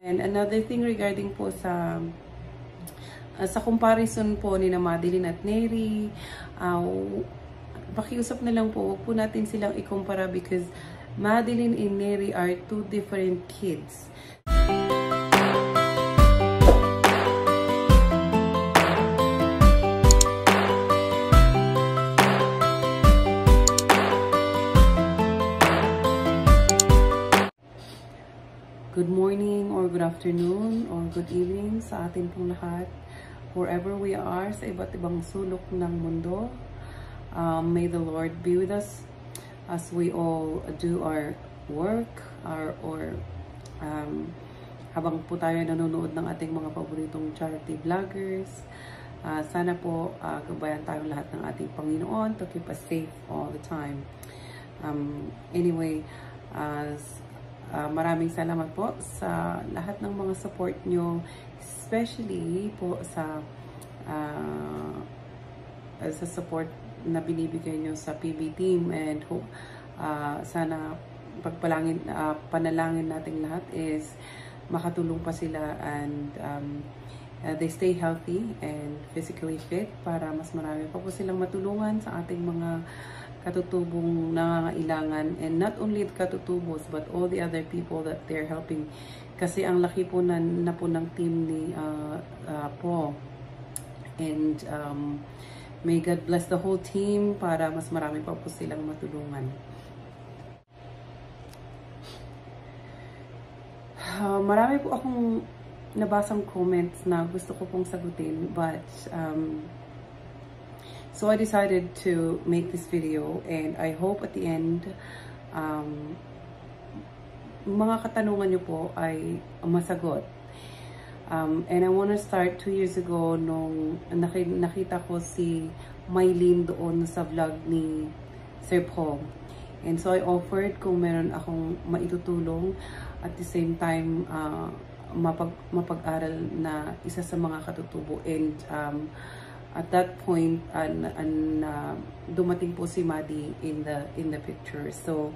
And another thing regarding po sa comparison po ni na Madeline at Neri, pakiusap na lang po, huwag po natin silang ikumpara because Madeline and Neri are two different kids. Good morning or good afternoon or good evening sa atin pong lahat. Wherever we are sa iba't ibang sulok ng mundo. May the Lord be with us as we all do our work habang po tayo nanonood ng ating mga paboritong charity vloggers. Sana po gabayan tayong lahat ng ating Panginoon to keep us safe all the time. Anyway, maraming salamat po sa lahat ng mga support nyo, especially po sa support na binibigay nyo sa PB team, and sana panalangin nating lahat is makatulong pa sila and they stay healthy and physically fit para mas marami pa po silang matulungan sa ating mga katutubong nangangailangan, and not only the katutubos but all the other people that they're helping, kasi ang laki po na po ng team ni Paul, and may God bless the whole team para mas marami pa po silang matulungan. Marami po akong nabasang comments na gusto ko pong sagutin, but so I decided to make this video, and I hope at the end, mga katanungan nyo po ay masagot. And I want to start 2 years ago nung nakita ko si Mylene doon sa vlog ni Sir Paul. And so I offered kung meron akong maitutulong at the same time mapag-aral na isa sa mga katutubo. And at that point, dumating po si Maddie in the picture. So,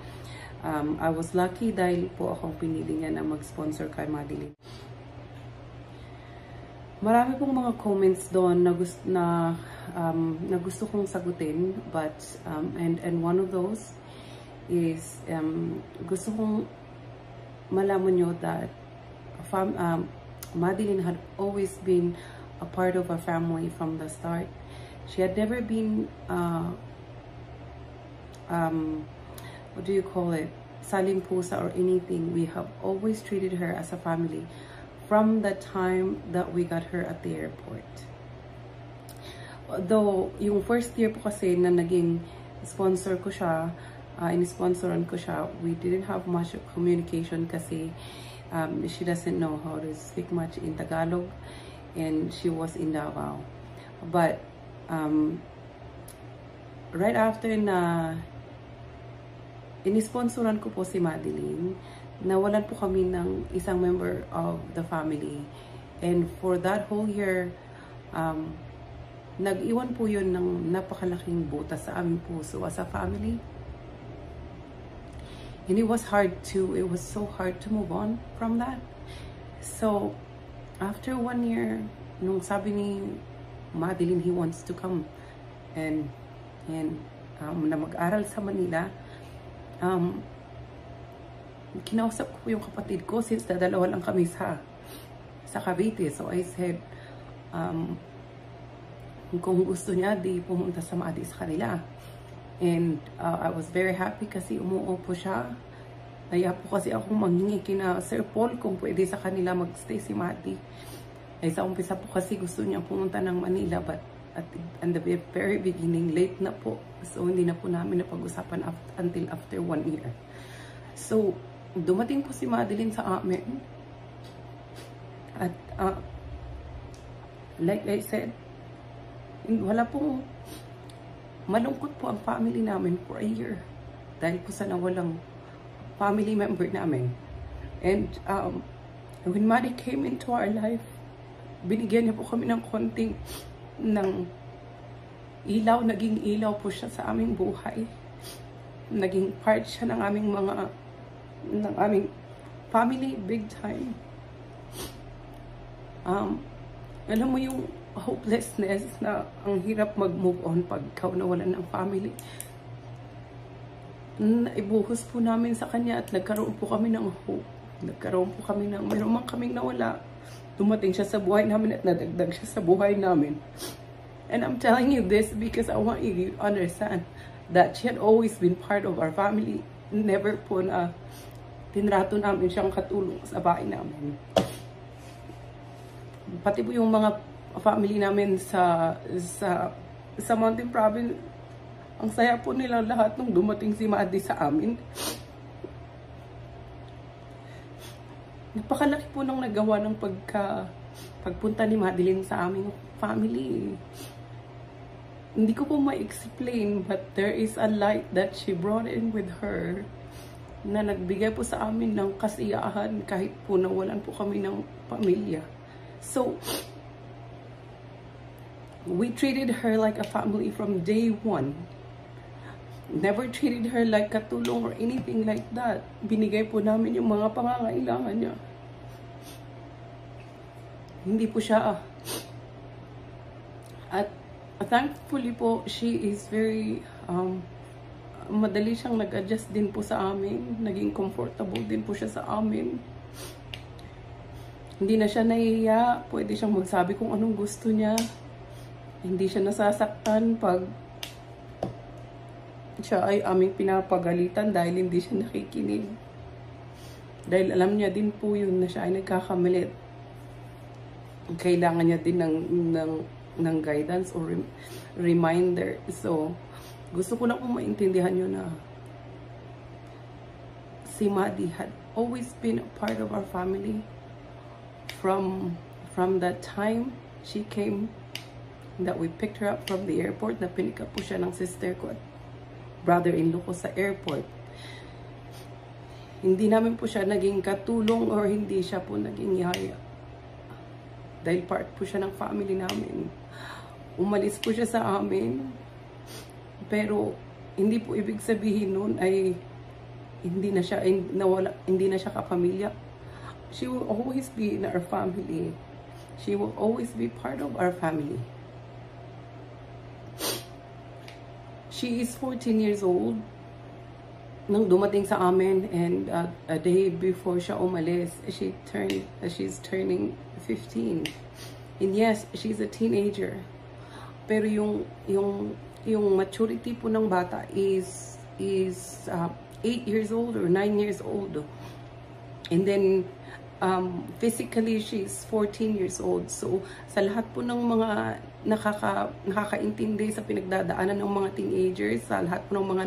I was lucky dahil po akong pinili niya na mag-sponsor kay Madeline. Marami pong mga comments doon na gusto kong sagutin, but and one of those is gusto kong malaman nyo that Madeline had always been a part of our family from the start. She had never been what do you call it, saling pusa or anything. We have always treated her as a family from the time that we got her at the airport. Though yung first year po kasi na naging sponsor ko siya, in-sponsoran ko siya, we didn't have much communication kasi she doesn't know how to speak much in Tagalog, and she was in Davao. But right after na inisponsoran ko po si Madeline, nawalan po kami ng isang member of the family, and for that whole year nag-iwan po yun ng napakalaking butas sa aming puso as a family. And it was so hard to move on from that. So after 1 year, nung sabi ni Madeline he wants to come and na mag-aral sa Manila, kinausap ko yung kapatid ko since dalawa lang kami sa Cavite. So I said, kung gusto niya, di pumunta sa Maddie sa kanila. And I was very happy kasi umuo po siya. Kaya po kasi akong manghingi kina Sir Paul kung pwede sa kanila magstay si Maddie. Ay sa umpisa po kasi gusto niya pumunta ng Manila, but at the very beginning, late na po. So hindi na po namin napag-usapan until after 1 year. So dumating po si Madeline sa amin. At like I said, wala pong malungkot po ang family namin for a year dahil po sa nawalang family member namin. And when Maddie came into our life, binigyan niya po kami ng konting ilaw, naging ilaw po siya sa aming buhay. Naging part siya ng aming family big time. Um, alam mo yung hopelessness na ang hirap mag-move on pag ikaw nawalan ng family. Ibuhos po namin sa kanya at nagkaroon po kami ng hope. Nagkaroon po kami ng, mayroon man kaming nawala. Dumating siya sa buhay namin at nadagdag siya sa buhay namin. And I'm telling you this because I want you to understand that she had always been part of our family. Never po na tinrato namin siyang katulong sa bahay namin. Pati po yung mga family namin sa Mountain Province, ang saya po nila lahat nung dumating si Maddie sa amin. Napakalaki po nang nagawa ng pagpunta ni Madeline sa aming family. Hindi ko po ma-explain, but there is a light that she brought in with her na nagbigay po sa amin ng kasiyahan kahit po nawalan po kami ng pamilya. So, we treated her like a family from day one. Never treated her like katulong or anything like that. Binigay po namin yung mga pangangailangan niya. Hindi po siya. At thankfully po, she is very, madali siyang nag-adjust din po sa amin. Naging comfortable din po siya sa amin. Hindi na siya nahihiya. Pwede siyang magsabi kung anong gusto niya. Hindi siya nasasaktan pag siya ay aming pinapagalitan dahil hindi siya nakikinig. Dahil alam niya din po yun na siya ay nagkakamalit. Kailangan niya din ng guidance or reminder. So, gusto ko na po maintindihan nyo na si Maddie had always been a part of our family. From that time she came, that we picked her up from the airport, na pinik up po siya ng sister ko at brother-in-law ko sa airport. Hindi namin po siya naging katulong or hindi siya po naging yaya. Dahil part po siya ng family namin. Umalis po siya sa amin. Pero hindi po ibig sabihin nun ay hindi na siya kapamilya. She will always be in our family. She will always be part of our family. She is 14 years old nung dumating sa amin, and a day before siya umalis, she's turning 15. And yes, she's a teenager. Pero yung maturity po ng bata is 8 years old or 9 years old. And then physically she's 14 years old. So sa lahat po ng mga nakakaintindi sa pinagdadaanan ng mga teenagers, sa lahat po ng mga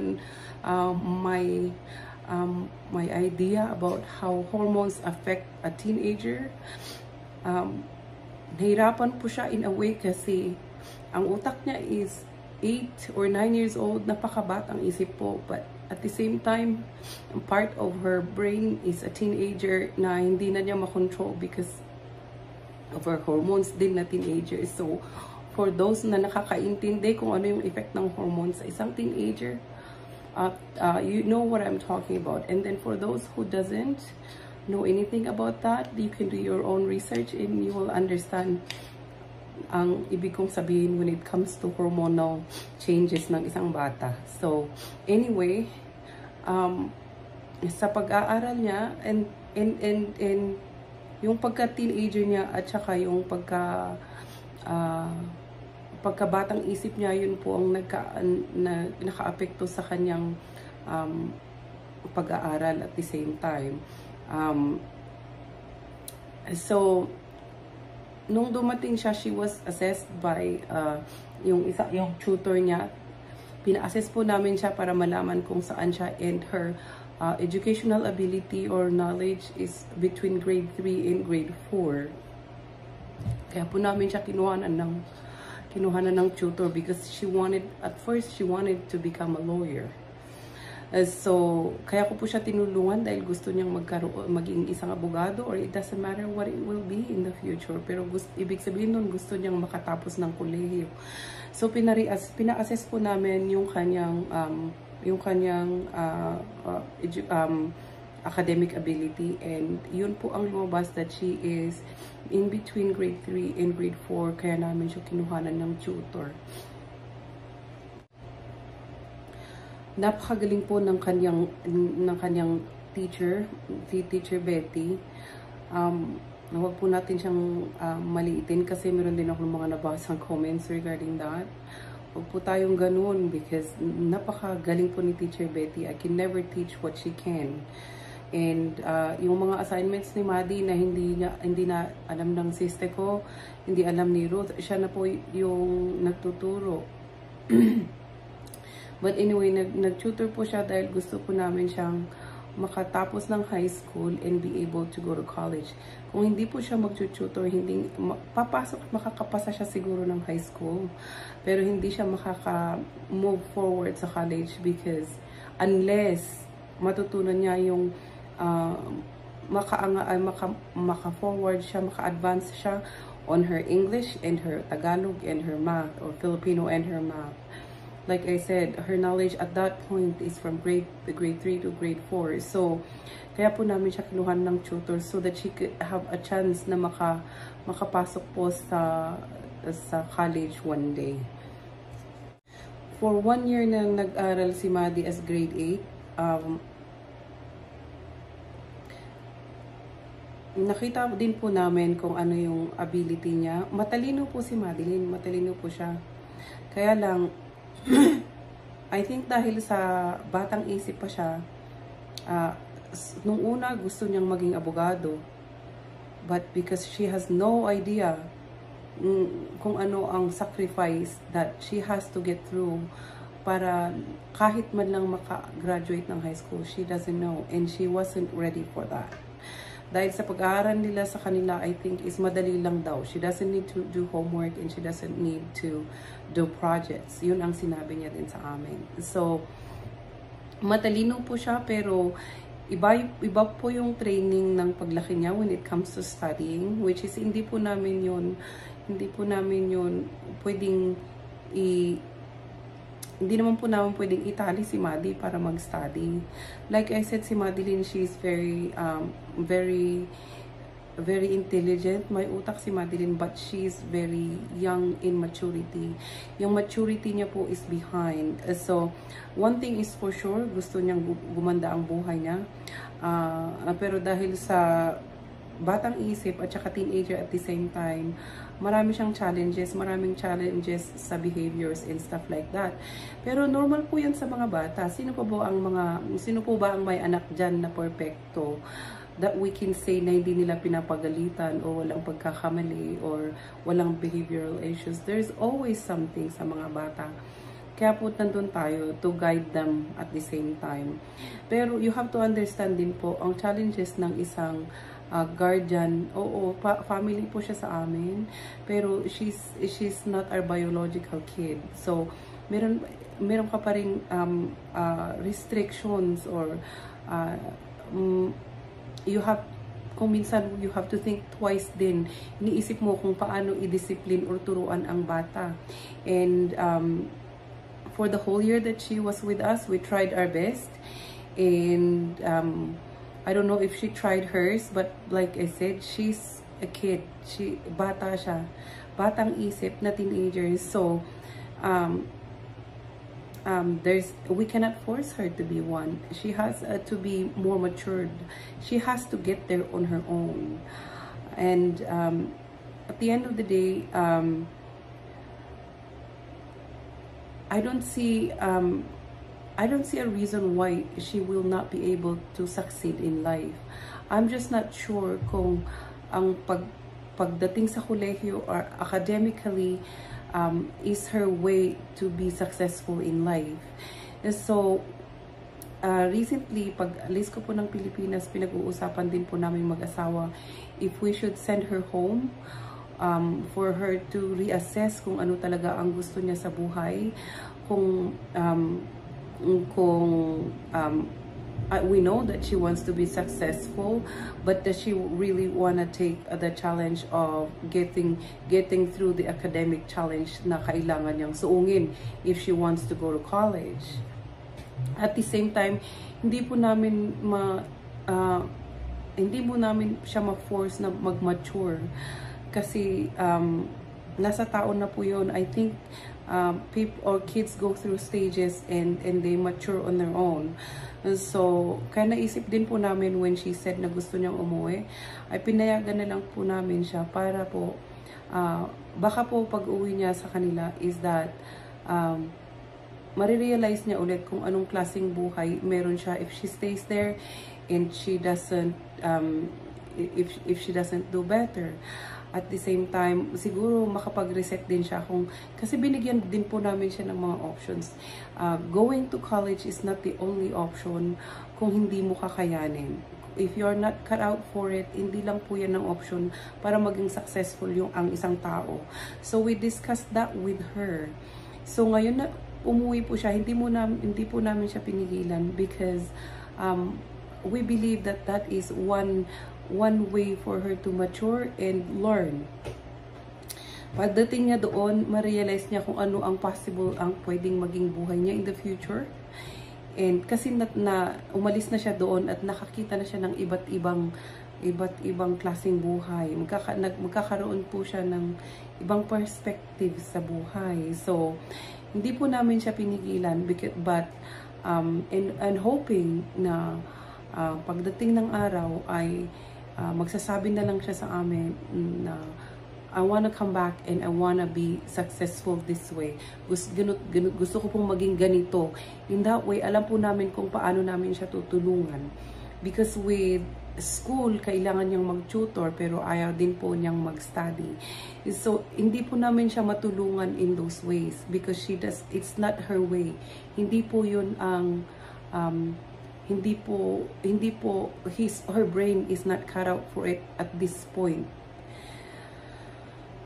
may idea about how hormones affect a teenager, nahirapan po siya in a way kasi ang utak niya is 8 or 9 years old, napakabatang isip po, but at the same time, part of her brain is a teenager na hindi na niya makontrol because of her hormones din na teenager. So, for those na nakakaintindi kung ano yung effect ng hormones sa isang teenager, you know what I'm talking about. And then for those who doesn't know anything about that, you can do your own research and you will understand ang ibig kong sabihin when it comes to hormonal changes ng isang bata. So, anyway, sa pag-aaral niya and yung pagka-teenager niya at saka yung pagkabatang isip niya, yun po ang naka-apekto sa kanyang pag-aaral at the same time. So, nung dumating siya, she was assessed by yung tutor niya. Pina-assess po namin siya para malaman kung saan siya, and her educational ability or knowledge is between grade 3 and grade 4. Kaya po namin siya kinuhanan ng tutor because at first she wanted to become a lawyer. So, kaya ko po siya tinulungan dahil gusto niyang maging isang abogado, or it doesn't matter what it will be in the future. Pero ibig sabihin nun, gusto niyang makatapos ng kolehiyo. So, pina-assess po namin yung kanyang academic ability, and yun po ang lumabas that she is in between grade 3 and grade 4, kaya namin siya kinuhanan ng tutor. Napakagaling po ng kanyang teacher, si Teacher Betty. Huwag po natin siyang maliitin kasi meron din ako mga nabasang comments regarding that. Huwag po tayong ganun because napakagaling po ni Teacher Betty. I can never teach what she can. And yung mga assignments ni Maddie na hindi na alam ng sister ko, hindi alam ni Ruth, siya na po yung nagtuturo. But anyway, nag-tutor po siya dahil gusto po namin siyang makatapos ng high school and be able to go to college. Kung hindi po siya mag-tutor, hindi makakapasa siya siguro ng high school, pero hindi siya makaka-move forward sa college because unless matutunan niya yung maka-forward siya, maka-advance siya on her English and her Tagalog and her math, or Filipino and her math. Like I said, her knowledge at that point is from grade 3 to grade 4. So, kaya po namin siya kinuhan ng tutor so that she could have a chance na makapasok po sa college one day. For 1 year na nag-aral si Maddie as grade 8, nakita din po namin kung ano yung ability niya. Matalino po si Madeline, matalino po siya. Kaya lang, I think dahil sa batang isip pa siya, nung una gusto niyang maging abogado. But because she has no idea kung ano ang sacrifice that she has to get through para kahit man lang maka-graduate ng high school, she doesn't know. And she wasn't ready for that. Dahil sa pag-aaral nila sa kanila, I think, is madali lang daw. She doesn't need to do homework and she doesn't need to do projects. Yun ang sinabi niya din sa amin. So, matalino po siya, pero iba po yung training ng paglaki niya when it comes to studying, which is hindi po namin yun pwedeng hindi naman po namin pwedeng itali si Maddie para mag-study. Like I said, si Madeline, she's very intelligent. May utak si Madeline, but she's very young in maturity. Yung maturity niya po is behind. So, one thing is for sure, gusto niyang gumanda ang buhay niya. Pero dahil sa batang isip at saka teenager at the same time, maraming challenges sa behaviors and stuff like that. Pero normal po yan sa mga bata. Sino po ba ang may anak dyan na perfecto that we can say na hindi nila pinapagalitan o walang pagkakamali or walang behavioral issues? There's always something sa mga bata. Kaya po nandun tayo to guide them at the same time. Pero you have to understand din po ang challenges ng isang guardian. Oo, family po siya sa amin, pero she's not our biological kid. So, meron ka pa ring restrictions or kung minsan you have to think twice din. Iniisip mo kung paano i-discipline or turuan ang bata. And for the whole year that she was with us, we tried our best. And I don't know if she tried hers, but like I said, she's a kid. Bata siya. Batang isip na teenager. So, we cannot force her to be one. She has to be more matured. She has to get there on her own. And at the end of the day, I don't see a reason why she will not be able to succeed in life. I'm just not sure kung ang pagdating sa kolehiyo or academically is her way to be successful in life. So, recently, pag alis ko po ng Pilipinas, pinag-uusapan din po namin mag-asawa if we should send her home for her to reassess kung ano talaga ang gusto niya sa buhay. We know that she wants to be successful, but does she really want to take the challenge of getting through the academic challenge na kailangan niyang suungin if she wants to go to college? At the same time, hindi po namin hindi mo namin siya ma-force na mag-mature. Kasi nasa taon na po yun. I think people or kids go through stages and they mature on their own. So, kaya naisip din po namin when she said na gusto niyang umuwi, ay pinayagan na lang po namin siya para po, baka po pag-uwi niya sa kanila is that, marirealize niya ulit kung anong klaseng buhay meron siya if she stays there and she doesn't, if she doesn't do better. At the same time, siguro makapag-reset din siya kasi binigyan din po namin siya ng mga options. Going to college is not the only option kung hindi mo kakayanin. If you're not cut out for it, hindi lang po yan ang option para maging successful ang isang tao. So we discussed that with her. So ngayon na umuwi po siya, hindi po namin siya pinigilan because we believe that that is one way for her to mature and learn. Pagdating niya doon, ma-realize niya kung ano ang possible, ang pwedeng maging buhay niya in the future. And kasi na umalis na siya doon at nakakita na siya ng iba't ibang klaseng buhay. Magkakaroon po siya ng ibang perspective sa buhay. So, hindi po namin siya pinigilan but and hoping na pagdating ng araw ay magsasabi na lang siya sa amin na I wanna come back and I wanna be successful this way. Gusto ko pong maging ganito. In that way, alam po namin kung paano namin siya tutulungan. Because with school, kailangan niyang mag-tutor pero ayaw din po niyang mag-study. So, hindi po namin siya matulungan in those ways because it's not her way. Hindi po yun ang hindi po her brain is not cut out for it at this point.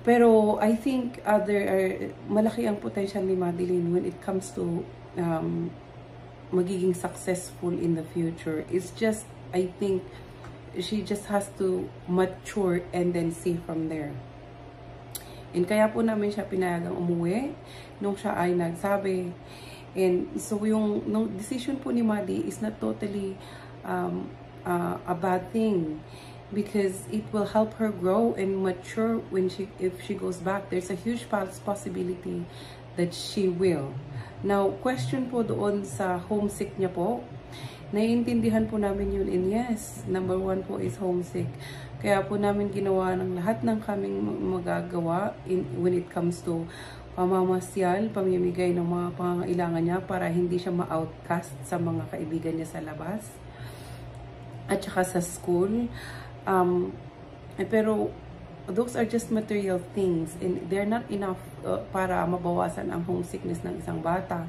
Pero I think malaki ang potential ni Madeline when it comes to magiging successful in the future. It's just, I think she just has to mature and then see from there. And kaya po namin siya pinayagang umuwi nung siya ay nagsabi. And so yung decision po ni Maddie is not totally a bad thing because it will help her grow and mature if she goes back. There's a huge possibility that she will. Now, question po doon sa homesick niya po. Naiintindihan po namin yun, and yes, number one po is homesick. Kaya po namin ginawa ng lahat ng kaming magagawa when it comes to pamamasyal, pamimigay ng mga pangangailangan niya para hindi siya ma-outcast sa mga kaibigan niya sa labas at saka sa school. Pero those are just material things and they're not enough para mabawasan ang homesickness ng isang bata.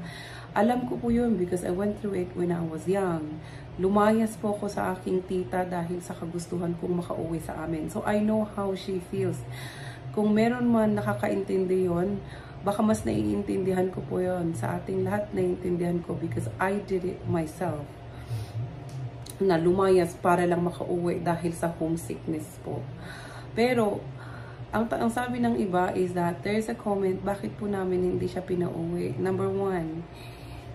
Alam ko po yun because I went through it when I was young. Lumayas po ako sa aking tita dahil sa kagustuhan kong makauwi sa amin. So I know how she feels. Kung meron man nakakaintindi yun, baka mas naiintindihan ko po yun. Sa ating lahat naiintindihan ko because I did it myself. Na lumayas para lang makauwi dahil sa homesickness po. Pero, ang sabi ng iba is that there is a comment, bakit po namin hindi siya pinauwi? Number one,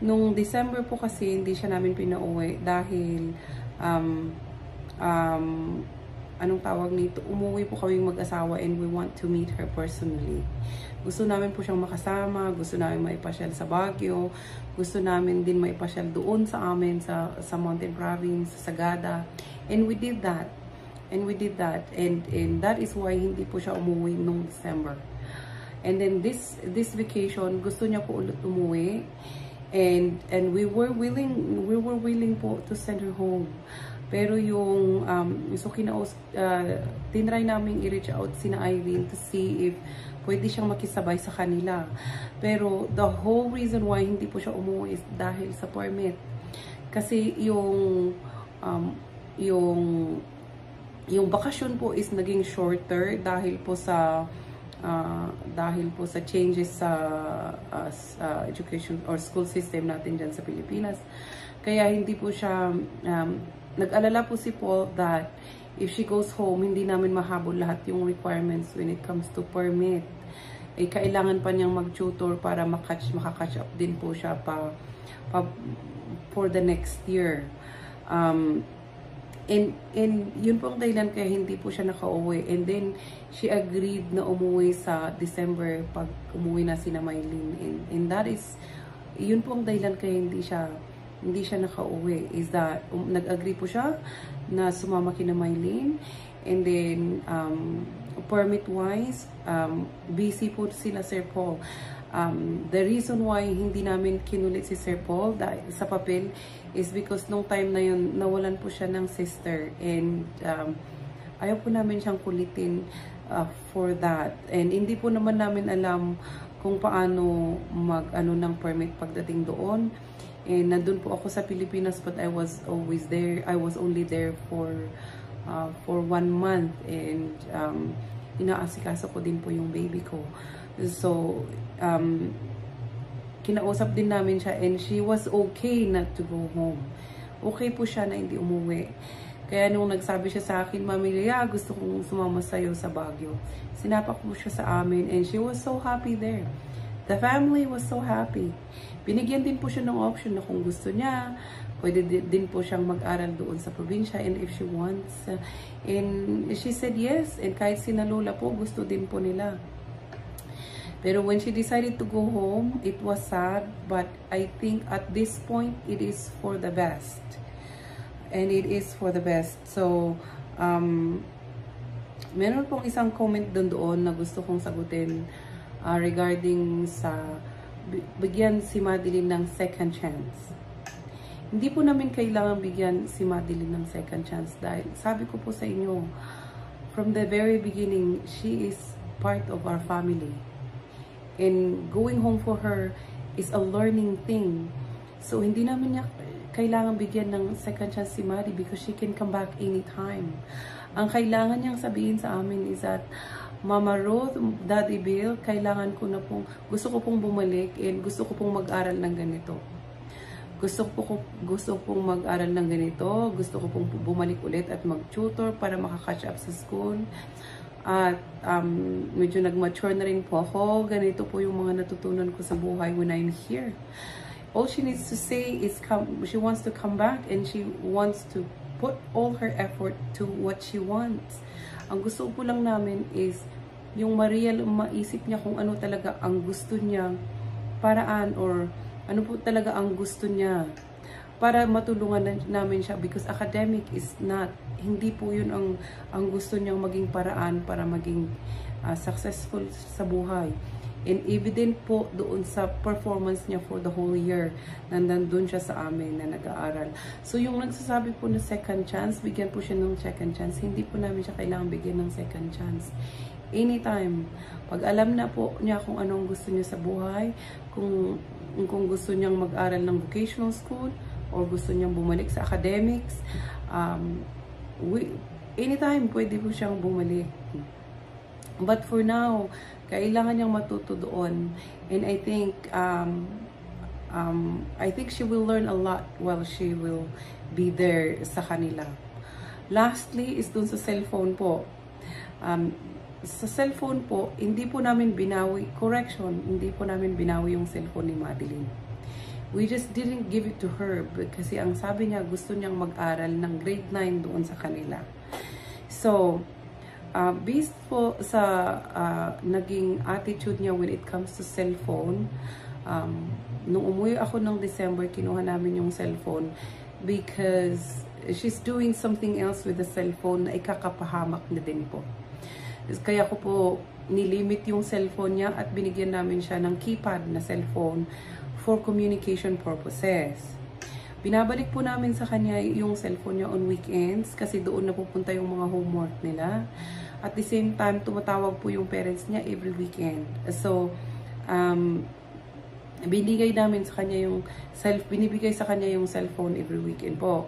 nung December po kasi hindi siya namin pinauwi dahil anong tawag nito, umuwi po kaming mag-asawa and we want to meet her personally. Gusto namin po siyang makasama, gusto namin maipasyal sa Baguio, gusto namin din maipasyal doon sa amin sa Mountain Province, sa Sagada. And we did that. And that is why hindi po siya umuwi nung December. And then this vacation, gusto niya po ulit umuwi. And we were willing po to send her home. Pero yung tinry namin i-reach out sina Irene to see if pwede siyang makisabay sa kanila. Pero the whole reason why hindi po siya umuwi is dahil sa permit. Kasi yung bakasyon po is naging shorter dahil po sa changes sa education or school system natin dyan sa Pilipinas. Kaya hindi po siya nag-alala po si Paul that if she goes home, hindi namin mahabol lahat yung requirements when it comes to permit. Eh, kailangan pa niyang mag-tutor para makakatch up din po siya for the next year. And yun po ang dahilan kaya hindi po siya nakauwi. And then, she agreed na umuwi sa December pag umuwi na si Mylene. And that is, yun po ang dahilan kaya hindi siya nakauwi. Is that, nag-agree po siya na sumama kina Mylene. And then, permit-wise, busy po sila Sir Paul. The reason why hindi namin kinulit si Sir Paul sa papel is because nung time na yun, nawalan po siya ng sister. And ayaw po namin siyang kulitin for that. And hindi po naman namin alam kung paano mag-ano ng permit pagdating doon. And nandun po ako sa Pilipinas, but I was always there. I was only there for 1 month. And inaasikaso ko din po yung baby ko. So, kinausap din namin siya and she was okay not to go home. Okay po siya na hindi umuwi. Kaya nung nagsabi siya sa akin, Mami Lea, gusto kong sumama sa'yo sa Baguio. Sinapak po siya sa amin and she was so happy there. The family was so happy. Binigyan din po siya ng option na kung gusto niya, pwede din po siyang mag-aral doon sa probinsya and if she wants. And she said yes. And kahit sina Lola po, gusto din po nila. Pero when she decided to go home, it was sad. But I think at this point, it is for the best. And it is for the best. So, meron pong isang comment doon na gusto kong sagutin regarding sa bigyan si Madeline ng second chance. Hindi po namin kailangan bigyan si Madeline ng second chance dahil sabi ko po sa inyo, from the very beginning, she is part of our family. And going home for her is a learning thing. So, hindi namin niya kailangan bigyan ng second chance si Maddie because she can come back anytime. Ang kailangan niyang sabihin sa amin is that, Mama Ruth, Daddy Bill, kailangan ko na pong, gusto ko pong bumalik and gusto ko pong mag-aral ng ganito. Gusto pong mag-aral ng ganito, gusto ko pong bumalik ulit at mag-tutor para makakatch up sa school. At medyo nag-mature na rin po ako. Ganito po yung mga natutunan ko sa buhay when I'm here. All she needs to say is she wants to come back and she wants to put all her effort to what she wants. Ang gusto po lang namin is yung maisip niya kung ano talaga ang gusto niya paraan or ano po talaga ang gusto niya para matulungan namin siya because academic is not, hindi po yun ang gusto niyang maging paraan para maging successful sa buhay. And evident po doon sa performance niya for the whole year na nandun siya sa amin na nag-aaral. So yung nagsasabi po na second chance, bigyan po siya ng second chance. Hindi po namin siya kailangan bigyan ng second chance. Anytime, pag alam na po niya kung anong gusto niya sa buhay, kung gusto niyang mag-aral ng vocational school, or gusto niyang bumalik sa academics, anytime pwede po siyang bumalik. But for now, kailangan niyang matuto doon. And I think she will learn a lot while she will be there sa kanila. Lastly is dun sa cellphone po. Sa cellphone po, hindi po namin binawi, hindi po namin binawi yung cellphone ni Madeline. We just didn't give it to her kasi ang sabi niya gusto niyang mag-aral ng grade 9 doon sa kanila. So, based po sa naging attitude niya when it comes to cellphone, nung umuwi ako ng December, kinuha namin yung cellphone because she's doing something else with the cellphone na ikakapahamak na din po. Kaya ko po nilimit yung cellphone niya at binigyan namin siya ng keypad na cellphone for communication purposes. Binabalik po namin sa kanya yung cellphone niya on weekends kasi doon napupunta yung mga homework nila. At the same time, tumatawag po yung parents niya every weekend. So, binibigay sa kanya yung cellphone every weekend po.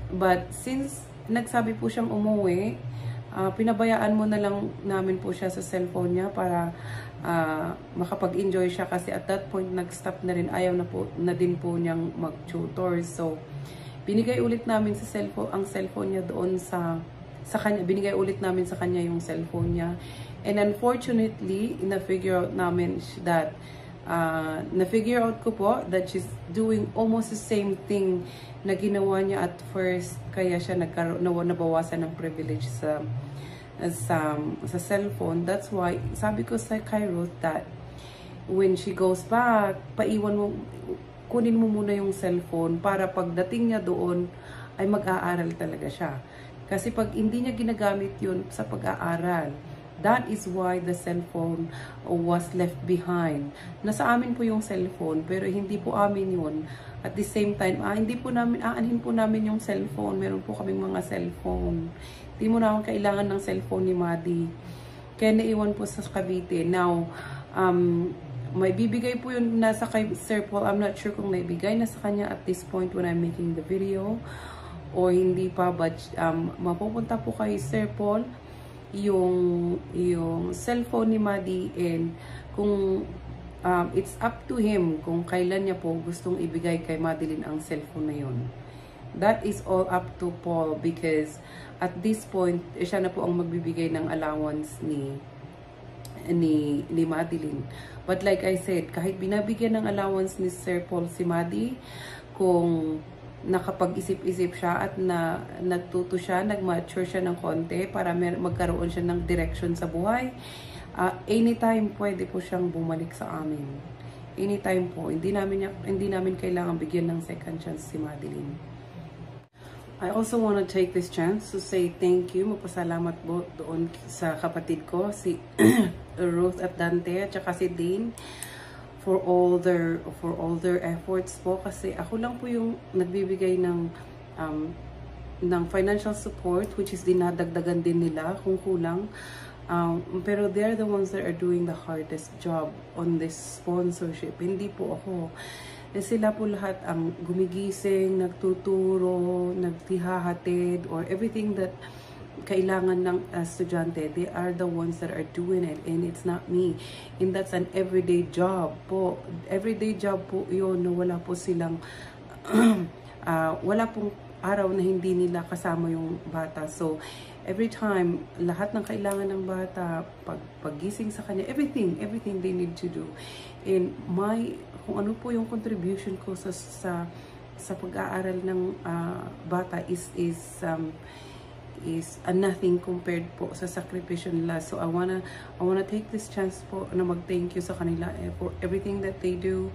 But since nagsabi po siyang umuwi, pinabayaan mo na lang namin po siya sa cellphone niya para makapag-enjoy siya kasi at that point nag-stop na rin, ayaw na din po niyang mag-tutor. So binigay ulit namin ang cellphone niya doon sa kanya, binigay ulit namin sa kanya yung cellphone niya. And unfortunately, na-figure out namin that na-figure out ko po that she's doing almost the same thing na ginawa niya at first, kaya siya nabawasan ng privilege sa cellphone. That's why, sabi ko sa Kairos that when she goes back, kunin mo muna yung cellphone para pagdating niya doon ay mag-aaral talaga siya. Kasi pag hindi niya ginagamit yun sa pag-aaral, that is why the cellphone was left behind. Nasa amin po yung cellphone, pero hindi po amin yun. At the same time, hindi po namin, aanhin po namin yung cellphone. Meron po kaming mga cellphone. Hindi mo naman kailangan ng cellphone ni Maddie. Kaya naiwan po sa Cavite. Now, may bibigay po yun nasa kay Sir Paul. I'm not sure kung naibigay na sa kanya at this point when I'm making the video. O hindi pa, but mapupunta po kay Sir Paul yung cellphone ni Maddie, and kung it's up to him kung kailan niya po gustong ibigay kay Madeline ang cellphone na yun. That is all up to Paul, because at this point siya na po ang magbibigay ng allowance ni Madeline. But like I said, kahit binabigyan ng allowance ni Sir Paul si Maddie, kung nakapag-isip-isip siya at natuto siya, nag-mature siya ng konti para magkaroon siya ng direction sa buhay, anytime pwede po siyang bumalik sa amin. Anytime po. Hindi namin kailangan bigyan ng second chance si Madeline. I also want to take this chance to say thank you. Magpasalamat po doon sa kapatid ko, si Ruth at Dante, at saka si Dean, for all their efforts po, kasi ako lang po yung nagbibigay ng financial support, which is dinadagdagan din nila kung kulang, pero they're the ones that are doing the hardest job on this sponsorship. Hindi po ako. Sila po lahat ang gumigising, nagtuturo, nagtihahatid, or everything that kailangan ng estudyante. They are the ones that are doing it, and it's not me. And that's an everyday job po. Everyday job po yun, na wala po silang wala pong araw na hindi nila kasama yung bata. So every time, lahat ng kailangan ng bata, paggising sa kanya, everything they need to do. And kung ano po yung contribution ko sa pag-aaral ng bata is a nothing compared po sa sakripisyo nila. So I wanna take this chance po na mag-thank you sa kanila for everything that they do,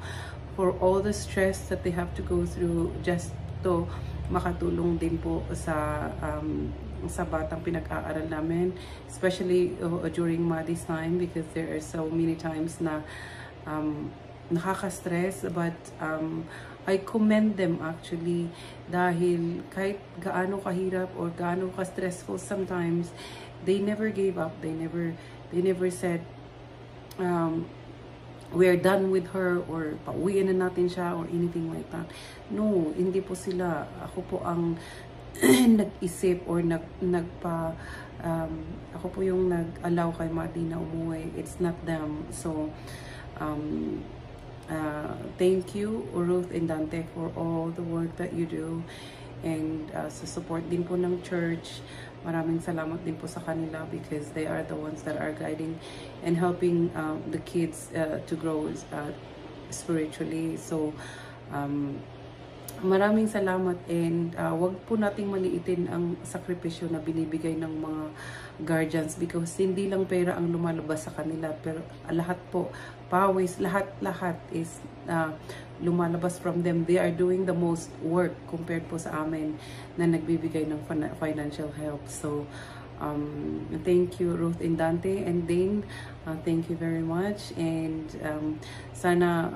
for all the stress that they have to go through just to makatulong din po sa batang pinag-aaral namin, especially during Maddie's time, because there are so many times na nakaka-stress, but I commend them actually, dahil kahit gaano kahirap or gaano ka-stressful sometimes, they never gave up. They never said we're done with her, or pauwiin na natin siya, or anything like that. No, hindi po sila. Ako po ang nag-isip or ako po yung nag-allow kay Maddie na umuwi. It's not them. So thank you, Ruth and Dante, for all the work that you do, and sa support din po ng church. Maraming salamat din po sa kanila, because they are the ones that are guiding and helping the kids to grow spiritually. So maraming salamat, and wag po nating maliitin ang sakripisyo na binibigay ng mga guardians, because hindi lang pera ang lumalabas sa kanila, pero lahat po, pawis, lahat is lumalabas from them. They are doing the most work compared po sa amin na nagbibigay ng financial help. So thank you, Ruth and Dante and Dane. Thank you very much, and sana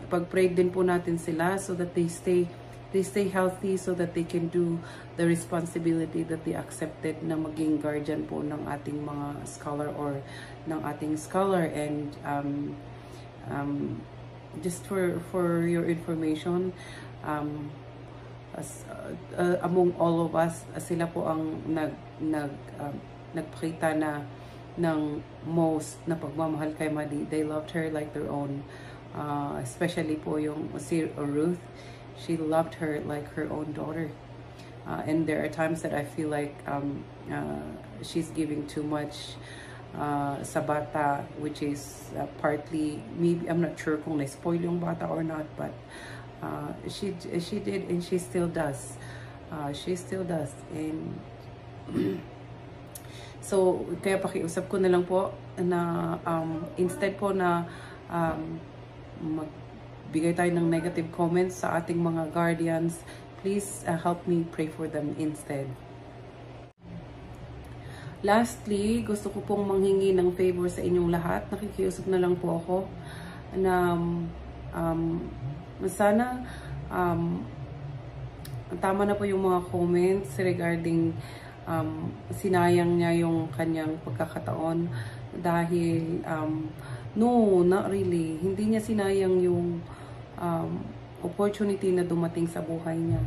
pag-pray din po natin sila so that they stay healthy, so that they can do the responsibility that they accepted na maging guardian po ng ating mga scholar, or ng ating scholar. And just for your information, among all of us, sila po ang nagpakita na ng most na pagmamahal kay Maddie. They loved her like their own, especially po yung si Ruth. She loved her like her own daughter, and there are times that I feel like she's giving too much sa bata, which is partly, maybe, I'm not sure kung na-spoil yung bata or not, but she did, and she still does. She still does. And so, kaya pakiusap ko na lang po na instead po na magbigay tayo ng negative comments sa ating mga guardians, please help me pray for them instead. Lastly, gusto ko pong manghingi ng favor sa inyong lahat. Nakikiusap na lang po ako na sana tama na po yung mga comments regarding sinayang niya yung kanyang pagkakataon dahil no, not really. Hindi niya sinayang yung opportunity na dumating sa buhay niya.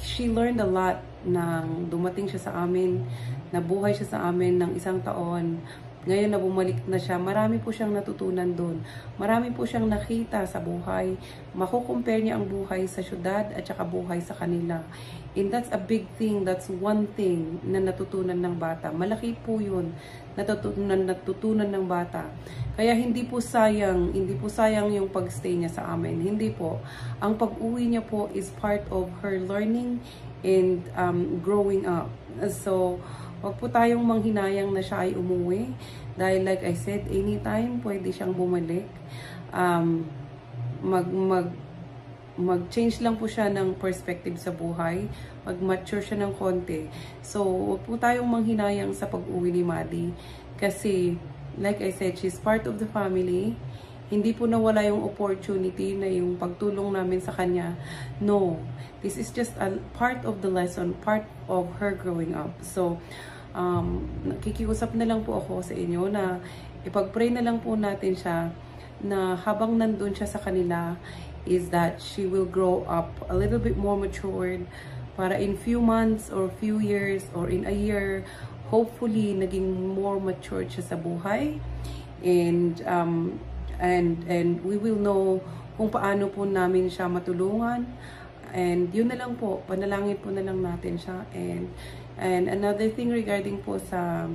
She learned a lot nang dumating siya sa amin, nabuhay siya sa amin ng 1 taon. Ngayon na bumalik na siya, marami po siyang natutunan doon. Marami po siyang nakita sa buhay. Makukompare niya ang buhay sa syudad at saka buhay sa kanila. And that's a big thing. That's one thing na natutunan ng bata. Malaki po yun. Natutunan ng bata. Kaya hindi po sayang yung pagstay niya sa amin. Hindi po. Ang pag-uwi niya po is part of her learning and growing up. So, wag po tayong manghinayang na siya ay umuwi. Dahil like I said, anytime pwede siyang bumalik. Mag-change lang po siya ng perspective sa buhay. Mag-mature siya ng konti. So, wag po tayong manghinayang sa pag-uwi ni Maddie. Kasi, like I said, she's part of the family. Hindi po nawala yung opportunity na yung pagtulong namin sa kanya. No. This is just a part of the lesson, part of her growing up. So, nakikiusap na lang po ako sa inyo na ipag-pray na lang po natin siya na habang nandun siya sa kanila is that she will grow up a little bit more matured para in few months or few years or in a year, hopefully naging more matured siya sa buhay. And we will know kung paano po namin siya matulungan. And yun na lang po, panalangin po na lang natin siya. And another thing regarding po sa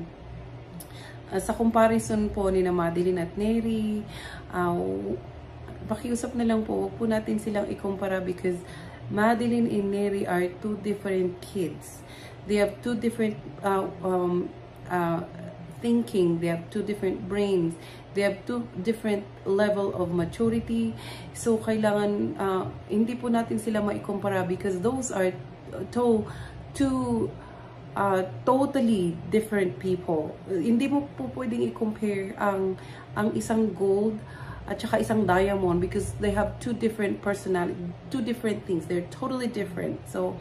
comparison po ni na Madeline at Neri, pakiusap na lang po, huwag po natin silang ikumpara because Madeline and Neri are two different kids. They have two different thinking, they have two different brains, they have two different level of maturity. So kailangan hindi po natin sila maikumpara because those are two totally different people. Hindi mo po pwedeng i-compare ang isang gold at saka isang diamond because they have two different personality, two different things. They're totally different. So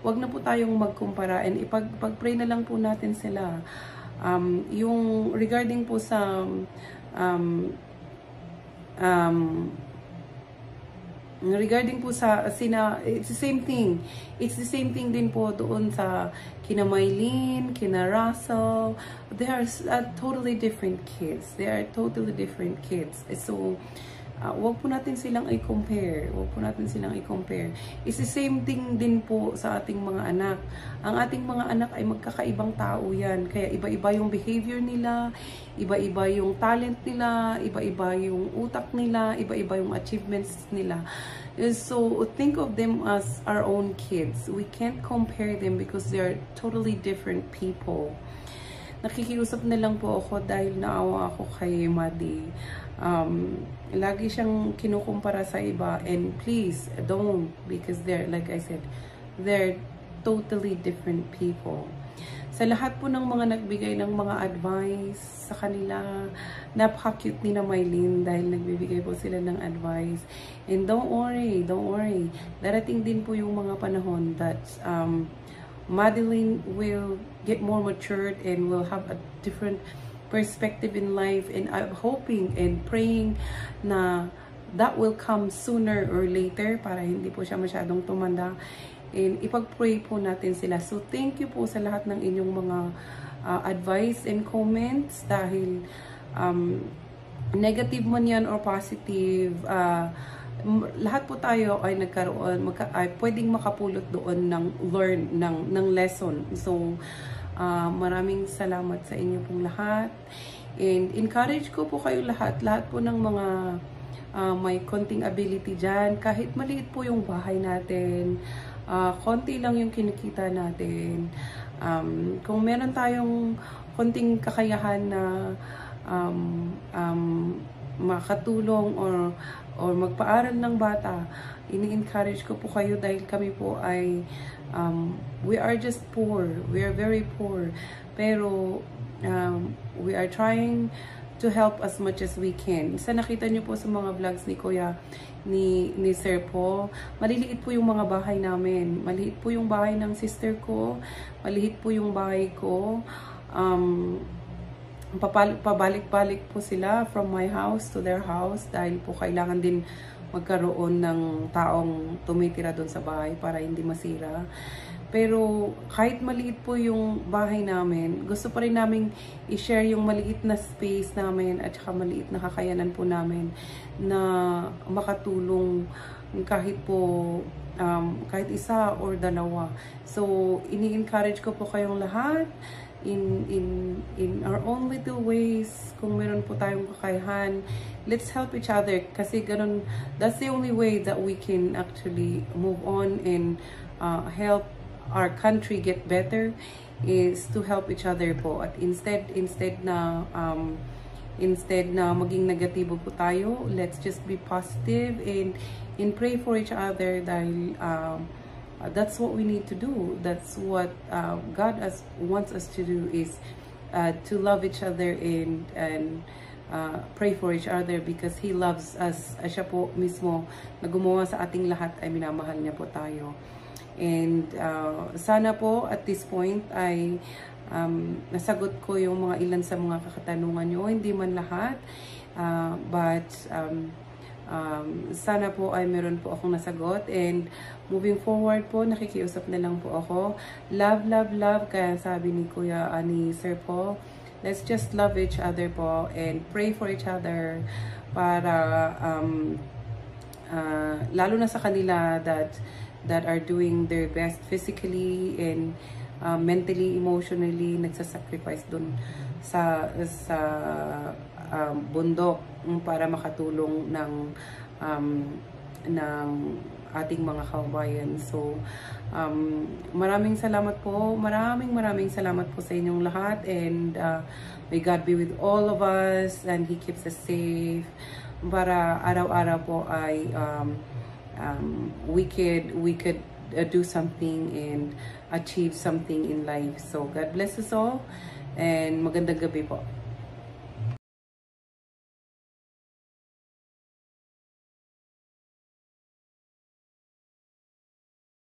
wag na po tayong magkumpara and ipag-pray na lang po natin sila. Yung regarding po sa regarding po sa it's the same thing. It's the same thing din po doon sa kina Mylene, kina Russell. They are totally different kids. They are totally different kids. So wag po natin silang i-compare. Wag po natin silang i-compare. It's the same thing din po sa ating mga anak. Ang ating mga anak ay magkakaibang tao yan. Kaya iba-iba yung behavior nila, iba-iba yung talent nila, iba-iba yung utak nila, iba-iba yung achievements nila. So, think of them as our own kids. We can't compare them because they are totally different people. Nakikiusap na lang po ako dahil naawa ako kay Maddie. Lagi siyang kinukumpara sa iba and please don't because they're, like I said, they're totally different people. Sa lahat po ng mga nagbigay ng mga advice sa kanila, napaka-cute ni na Mylene dahil nagbibigay po sila ng advice. And don't worry, darating din po yung mga panahon that Madeline will get more matured and will have a different perspective in life, and I'm hoping and praying na that will come sooner or later para hindi po siya masyadong tumanda, and ipag-pray po natin sila. So thank you po sa lahat ng inyong mga advice and comments dahil negative man yan or positive, lahat po tayo ay nagkaroon, ay pwedeng makapulot doon ng lesson. So Maraming salamat sa inyo pong lahat. And encourage ko po kayo lahat po ng mga may konting ability dyan. Kahit maliit po yung bahay natin, konti lang yung kinikita natin. Kung meron tayong konting kakayahan na makatulong or magpaaral ng bata, ini-encourage ko po kayo dahil kami po ay we are just poor. We are very poor. Pero we are trying to help as much as we can. Isa nakita nyo po sa mga vlogs ni Kuya, ni Sir po, maliliit po yung mga bahay namin. Maliit po yung bahay ng sister ko. Maliit po yung bahay ko. Pabalik-balik po sila from my house to their house dahil po kailangan din magkaroon ng taong tumitira doon sa bahay para hindi masira. Pero kahit maliit po yung bahay namin, gusto pa rin namin i-share yung maliit na space namin at saka maliit na kakayanan po namin na makatulong kahit po kahit isa or dalawa. So ini-encourage ko po kayong lahat in our own little ways. Kung meron po tayong kakayahan, let's help each other kasi ganun, that's the only way that we can actually move on and help our country get better, is to help each other po. At instead na maging negatibo po tayo, let's just be positive and pray for each other dahil that's what we need to do. That's what God wants us to do, is to love each other and pray for each other because He loves us. Siya po mismo na gumawa sa ating lahat ay minamahal niya po tayo. And sana po at this point ay nasagot ko yung mga ilan sa mga katanungan nyo. Hindi man lahat, but sana po ay meron po akong nasagot. And moving forward po, nakikiusap na lang po ako. Love, love, love. Kaya sabi ni Kuya, ni Sir po, let's just love each other po and pray for each other para lalo na sa kanila that are doing their best physically and mentally, emotionally, nagsasacrifice dun sa bundok para makatulong ng ating mga kababayan. So, maraming salamat po. Maraming salamat po sa inyong lahat. And may God be with all of us and He keeps us safe. Para araw-araw po ay we could do something and achieve something in life. So, God bless us all. And magandang gabi po.